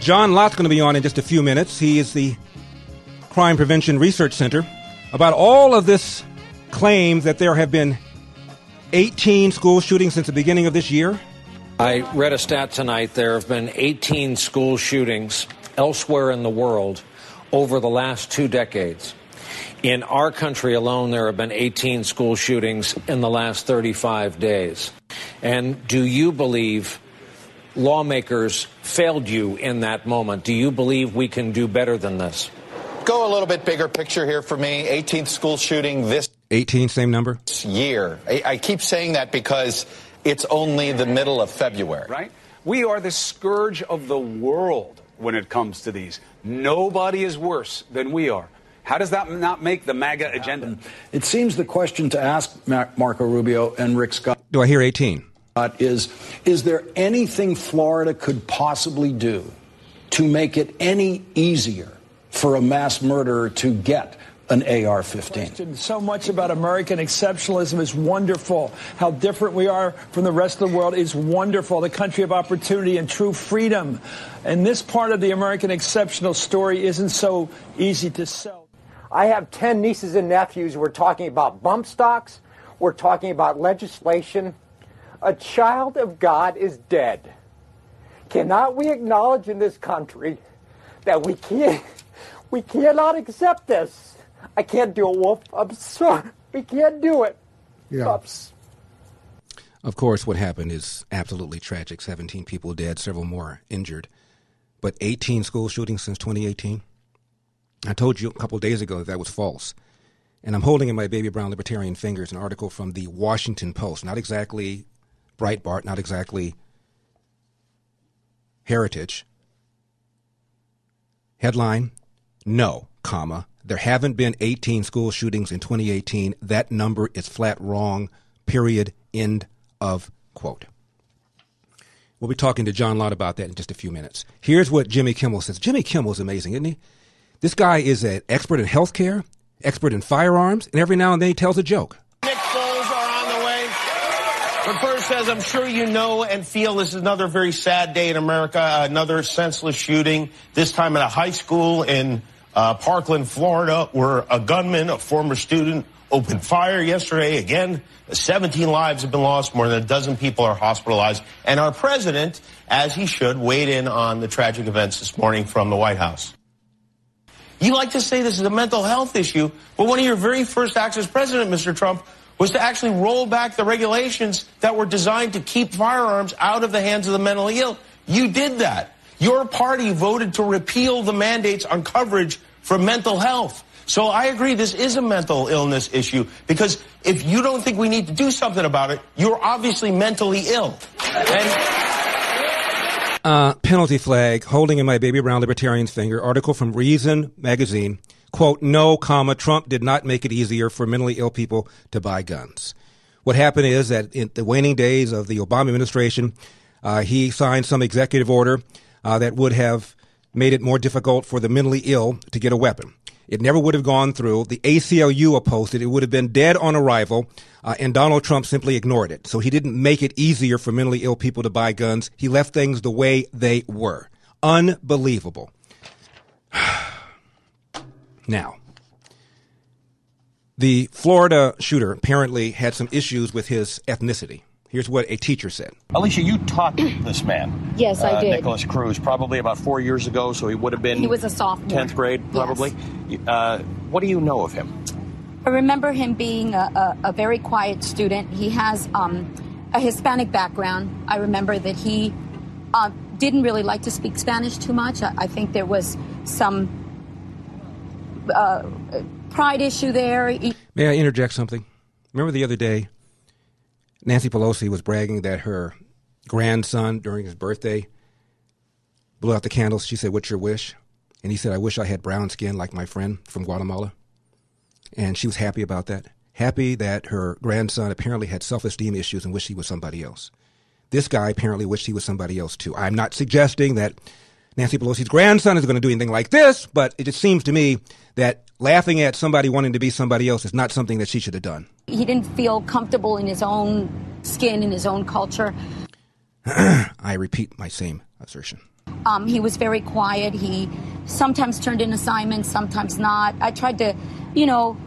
John Lott's going to be on in just a few minutes. He is the Crime Prevention Research Center. About all of this claim that there have been 18 school shootings since the beginning of this year. I read a stat tonight. There have been 18 school shootings elsewhere in the world over the last 2 decades. In our country alone, there have been 18 school shootings in the last 35 days. And do you believe lawmakers failed you in that moment? Do you believe we can do better than this? Go a little bit bigger picture here for me. 18th school shooting this 18, same number? Year. I keep saying that because it's only the middle of February. Right? We are the scourge of the world when it comes to these. Nobody is worse than we are. How does that not make the MAGA agenda? It seems the question to ask Marco Rubio and Rick Scott. Do I hear 18? Is there anything Florida could possibly do to make it any easier for a mass murderer to get an AR-15? So much about American exceptionalism is wonderful. How different we are from the rest of the world is wonderful. The country of opportunity and true freedom. And this part of the American exceptional story isn't so easy to sell. I have 10 nieces and nephews. We're talking about bump stocks. We're talking about legislation. A child of God is dead. Cannot we acknowledge in this country that we cannot accept this? I can't do it, Wolf. I'm sorry. We can't do it. Yeah. Of course, what happened is absolutely tragic. 17 people dead, several more injured. But 18 school shootings since 2018? I told you a couple of days ago that was false. And I'm holding in my baby brown libertarian fingers an article from the Washington Post. Not exactly Breitbart, not exactly Heritage. Headline, no, comma, there haven't been 18 school shootings in 2018. That number is flat wrong, period, end of quote. We'll be talking to John Lott about that in just a few minutes. Here's what Jimmy Kimmel says. Jimmy Kimmel's amazing, isn't he? This guy is an expert in healthcare, expert in firearms, and every now and then he tells a joke. Nick Foles are on the way. But first, as I'm sure you know and feel, this is another very sad day in America, another senseless shooting, this time at a high school in Parkland, Florida, where a gunman, a former student, opened fire yesterday. Again, 17 lives have been lost, more than a dozen people are hospitalized. And our president, as he should, weighed in on the tragic events this morning from the White House. You like to say this is a mental health issue, but one of your very first acts as president, Mr. Trump, was to actually roll back the regulations that were designed to keep firearms out of the hands of the mentally ill. You did that. Your party voted to repeal the mandates on coverage for mental health. So I agree this is a mental illness issue, because if you don't think we need to do something about it, you're obviously mentally ill. Penalty flag, holding in my baby brown libertarian's finger, article from Reason magazine, quote, no, comma, Trump did not make it easier for mentally ill people to buy guns. What happened is that in the waning days of the Obama administration, he signed some executive order that would have made it more difficult for the mentally ill to get a weapon. It never would have gone through. The ACLU opposed it. It would have been dead on arrival, and Donald Trump simply ignored it. So he didn't make it easier for mentally ill people to buy guns. He left things the way they were. Unbelievable. Now, the Florida shooter apparently had some issues with his ethnicity. Here's what a teacher said. Alicia, you taught this man. Yes, I did. Nicholas Cruz, probably about 4 years ago, so he would have been... He was a sophomore. 10th grade, probably. Yes. What do you know of him? I remember him being a very quiet student. He has a Hispanic background. I remember that he didn't really like to speak Spanish too much. I think there was some pride issue there. May I interject something? Remember the other day, Nancy Pelosi was bragging that her grandson, during his birthday, blew out the candles. She said, what's your wish? And he said, I wish I had brown skin like my friend from Guatemala. And she was happy about that. Happy that her grandson apparently had self-esteem issues and wished he was somebody else. This guy apparently wished he was somebody else, too. I'm not suggesting that Nancy Pelosi's grandson is going to do anything like this, but it just seems to me that laughing at somebody wanting to be somebody else is not something that she should have done. He didn't feel comfortable in his own skin, in his own culture. I repeat my same assertion. He was very quiet. He sometimes turned in assignments, sometimes not. I tried to, you know,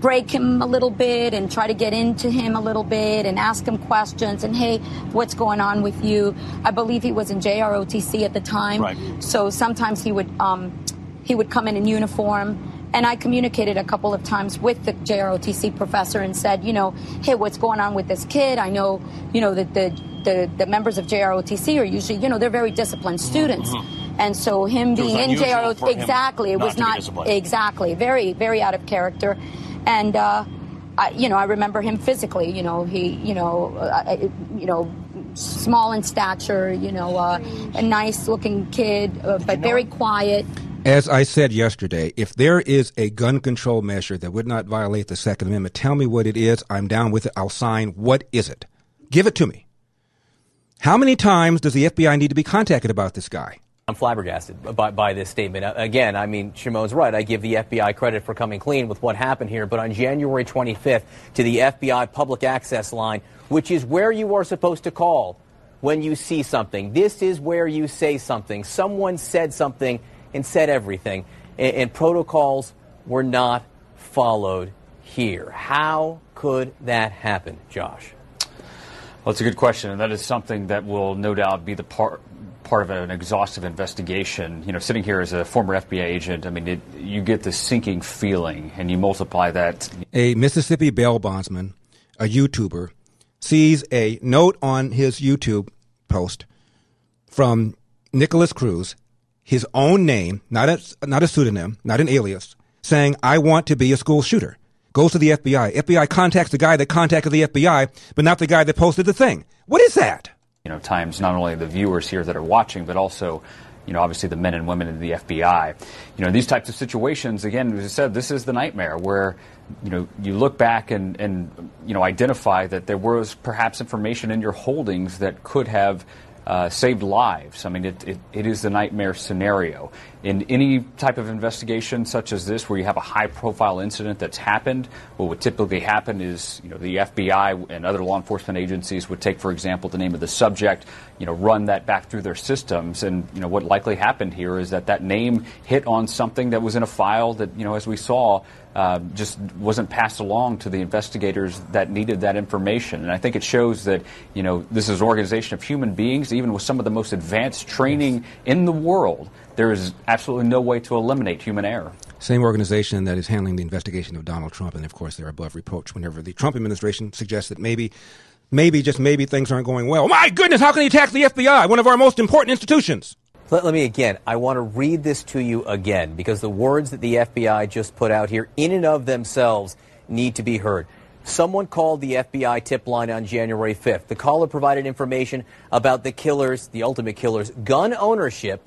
break him a little bit and try to get into him a little bit and ask him questions and, hey, what's going on with you? I believe he was in JROTC at the time. Right. So sometimes he would come in uniform. And I communicated a couple of times with the JROTC professor and said, you know, hey, what's going on with this kid? I know, you know, that the members of JROTC are usually, you know, they're very disciplined students. And so him being in JROTC, exactly, it was not exactly very, very out of character. And, I remember him physically, you know, small in stature, a nice looking kid, but very quiet. As I said yesterday, if there is a gun control measure that would not violate the Second Amendment, tell me what it is. I'm down with it. I'll sign. What is it? Give it to me. How many times does the FBI need to be contacted about this guy? I'm flabbergasted by this statement. Again, I mean, Shimon's right. I give the FBI credit for coming clean with what happened here. But on January 25th, to the FBI public access line, which is where you are supposed to call when you see something. This is where you say something. Someone said something and said everything, and protocols were not followed here. How could that happen, Josh? Well, it's a good question, and that is something that will no doubt be the part of an exhaustive investigation. You know, sitting here as a former FBI agent, I mean, you get this sinking feeling, and you multiply that. A Mississippi bail bondsman, a YouTuber, sees a note on his YouTube post from Nicholas Cruz, his own name, not a pseudonym, not an alias, saying, I want to be a school shooter. Goes to the FBI. FBI contacts the guy that contacted the FBI, but not the guy that posted the thing. What is that? You know, times not only the viewers here that are watching, but also, you know, obviously the men and women in the FBI. You know, these types of situations, again, as I said, this is the nightmare where, you know, you look back and identify that there was perhaps information in your holdings that could have saved lives. I mean, it is the nightmare scenario. In any type of investigation such as this, where you have a high-profile incident that's happened, what would typically happen is, you know, the FBI and other law enforcement agencies would take, for example, the name of the subject, you know, run that back through their systems. And, you know, what likely happened here is that name hit on something that was in a file that, you know, as we saw, just wasn't passed along to the investigators that needed that information. And I think it shows that, you know, this is an organization of human beings, even with some of the most advanced training in the world. There is absolutely no way to eliminate human error. Same organization that is handling the investigation of Donald Trump, and of course they're above reproach whenever the Trump administration suggests that maybe things aren't going well. My goodness, how can he attack the FBI, one of our most important institutions? Let me again, I want to read this to you again, because the words that the FBI just put out here in and of themselves need to be heard. Someone called the FBI tip line on January 5th. The caller provided information about the killers, the ultimate killers, gun ownership,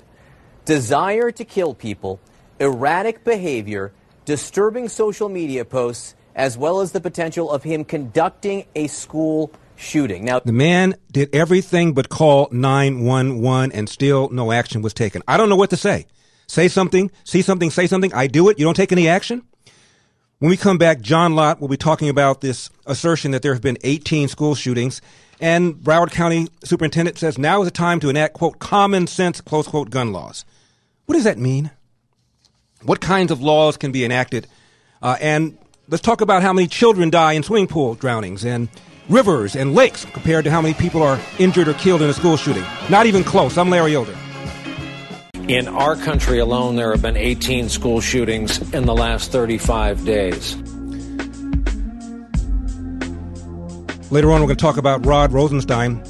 desire to kill people, erratic behavior, disturbing social media posts, as well as the potential of him conducting a school shooting. Now, the man did everything but call 911 and still no action was taken. I don't know what to say. Say something, see something, say something. I do it. You don't take any action. When we come back, John Lott will be talking about this assertion that there have been 18 school shootings. And Broward County Superintendent says now is the time to enact, quote, common sense, close quote, gun laws. What does that mean? What kinds of laws can be enacted? And let's talk about how many children die in swimming pool drownings and rivers and lakes compared to how many people are injured or killed in a school shooting. Not even close. I'm Larry Elder. In our country alone, there have been 18 school shootings in the last 35 days. Later on, we're going to talk about Rod Rosenstein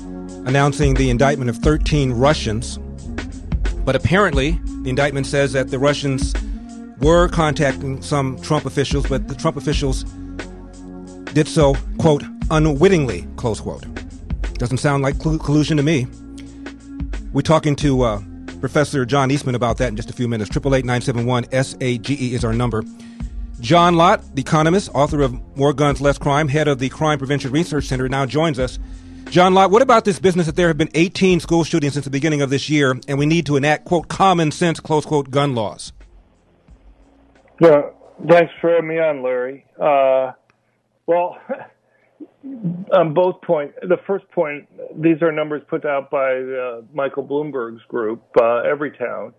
announcing the indictment of 13 Russians. But apparently, the indictment says that the Russians were contacting some Trump officials, but the Trump officials did so, quote, unwittingly, close quote. Doesn't sound like collusion to me. We're talking to Professor John Eastman about that in just a few minutes. 888-971-SAGE is our number. John Lott, the economist, author of More Guns, Less Crime, head of the Crime Prevention Research Center, now joins us. John Lott, what about this business that there have been 18 school shootings since the beginning of this year, and we need to enact, quote, common sense, close quote, gun laws? Yeah, thanks for having me on, Larry. Well, On both points, the first point, these are numbers put out by Michael Bloomberg's group, Everytown,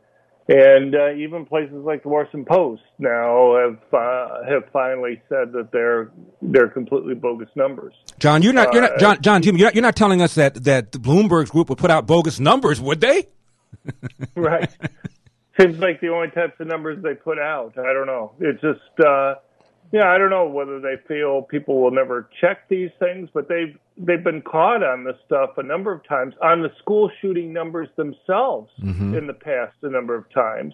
and even places like the Washington Post now have finally said that they're completely bogus numbers. John, you're not telling us that the Bloomberg's group would put out bogus numbers, would they? Right. Seems like the only types of numbers they put out. I don't know. It's just. I don't know whether they feel people will never check these things, but they've been caught on this stuff a number of times, on the school shooting numbers themselves in the past a number of times.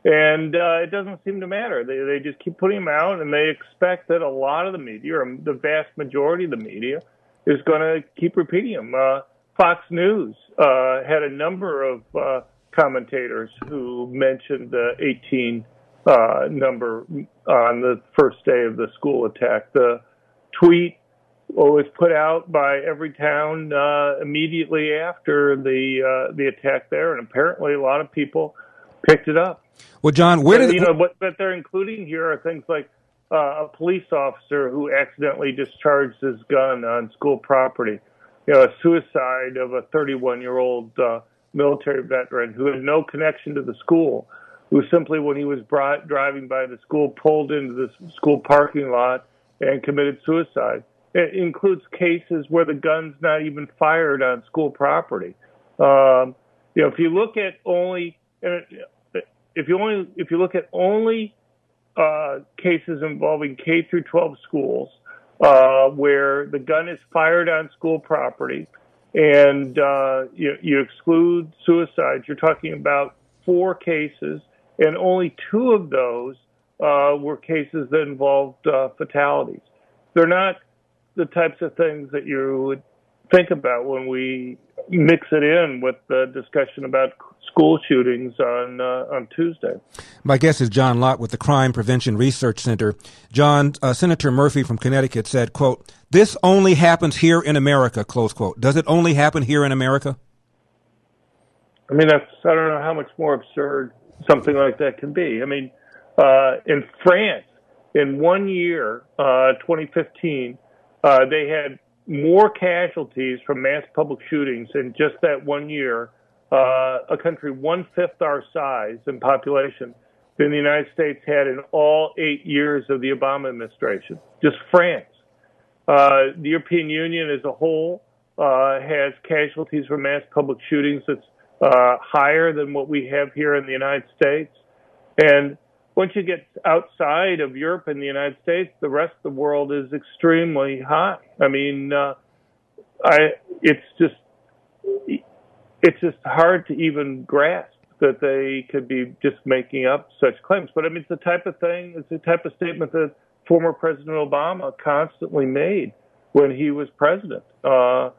And it doesn't seem to matter. They just keep putting them out, and they expect that a lot of the media, or the vast majority of the media, is going to keep repeating them. Fox News had a number of commentators who mentioned the 18 number on the first day of the school attack. The tweet was put out by Everytown immediately after the attack there, and apparently a lot of people picked it up. Well, John, what they're including here are things like a police officer who accidentally discharged his gun on school property, a suicide of a 31-year-old military veteran who had no connection to the school, who simply, when he was driving by the school, pulled into the school parking lot and committed suicide. It includes cases where the gun's not even fired on school property. If you look at only cases involving K through 12 schools where the gun is fired on school property, and you exclude suicides, you're talking about 4 cases. And only 2 of those were cases that involved fatalities. They're not the types of things that you would think about when we mix it in with the discussion about school shootings on Tuesday. My guest is John Lott with the Crime Prevention Research Center. John, Senator Murphy from Connecticut said, quote, "This only happens here in America," close quote. Does it only happen here in America? I mean, I don't know how much more absurd something like that can be. I mean, in France, in 1 year, 2015, they had more casualties from mass public shootings in just that 1 year, a country 1/5 our size in population, than the United States had in all 8 years of the Obama administration. Just France. The European Union as a whole has casualties from mass public shootings that's higher than what we have here in the United States. And once you get outside of Europe and the United States, the rest of the world is extremely high. I mean, it's just hard to even grasp that they could be just making up such claims. But I mean, it's the type of statement that former President Obama constantly made when he was president. And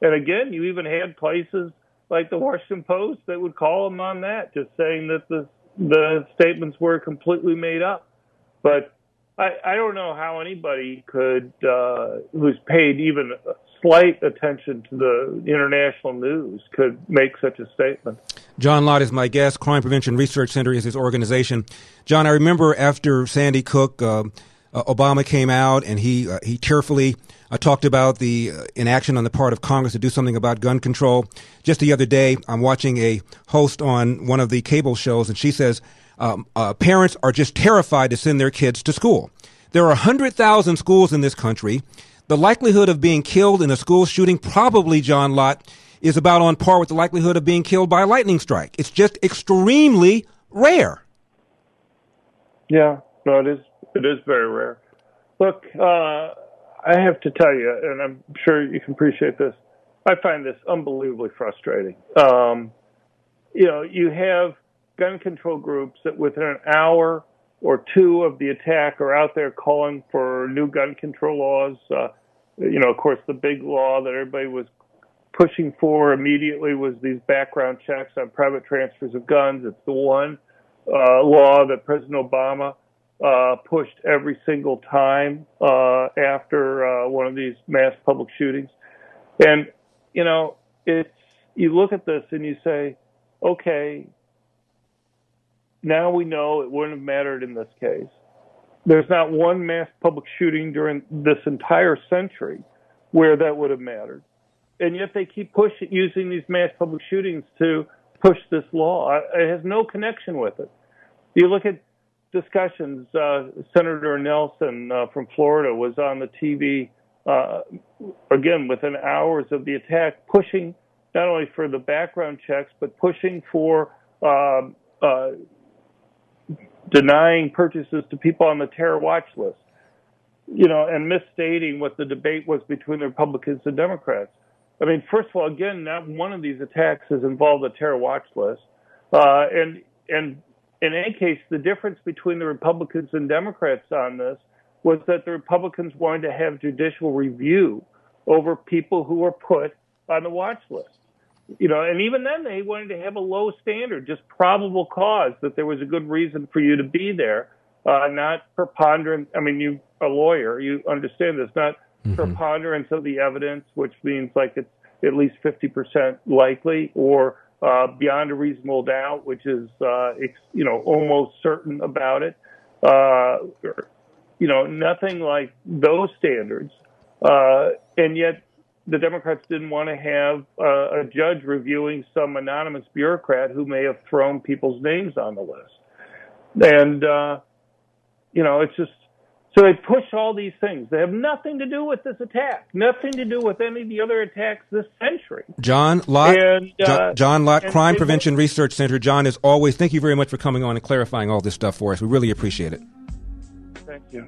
again, you even had places like the Washington Post that would call him on that, just saying that the statements were completely made up. But I don't know how anybody could, who's paid even slight attention to the international news, could make such a statement. John Lott is my guest. Crime Prevention Research Center is his organization. John, I remember after Sandy Hook, Obama came out and he tearfully talked about the inaction on the part of Congress to do something about gun control. Just the other day, I'm watching a host on one of the cable shows, and she says parents are just terrified to send their kids to school. There are 100,000 schools in this country. The likelihood of being killed in a school shooting, probably, John Lott, is about on par with the likelihood of being killed by a lightning strike. It's just extremely rare. Yeah, no, it is very rare. Look, I have to tell you, and I'm sure you can appreciate this, I find this unbelievably frustrating. You have gun control groups that within an hour or 2 of the attack are out there calling for new gun control laws. Of course, the big law that everybody was pushing for immediately was these background checks on private transfers of guns. It's the one law that President Obama pushed every single time after one of these mass public shootings. And, you look at this and you say, okay, now we know it wouldn't have mattered in this case. There's not one mass public shooting during this entire century where that would have mattered. And yet they keep using these mass public shootings to push this law. It has no connection with it. You look at discussions, Senator Nelson from Florida was on the TV, again, within hours of the attack, pushing not only for the background checks, but pushing for denying purchases to people on the terror watch list, and misstating what the debate was between the Republicans and Democrats. I mean, first of all, again, not one of these attacks has involved a terror watch list. And in any case, the difference between the Republicans and Democrats on this was that the Republicans wanted to have judicial review over people who were put on the watch list. And even then they wanted to have a low standard, just probable cause that there was a good reason for you to be there, not preponderance. I mean, you're a lawyer, you understand this, not preponderance of the evidence, which means like it's at least 50% likely, or beyond a reasonable doubt, which is, almost certain about it. Nothing like those standards. And yet the Democrats didn't want to have a judge reviewing some anonymous bureaucrat who may have thrown people's names on the list. And, it's just, so they push all these things. They have nothing to do with this attack, nothing to do with any of the other attacks this century. John Lott, John Lott, Crime Prevention Research Center. John, as always, thank you very much for coming on and clarifying all this stuff for us. We really appreciate it. Thank you.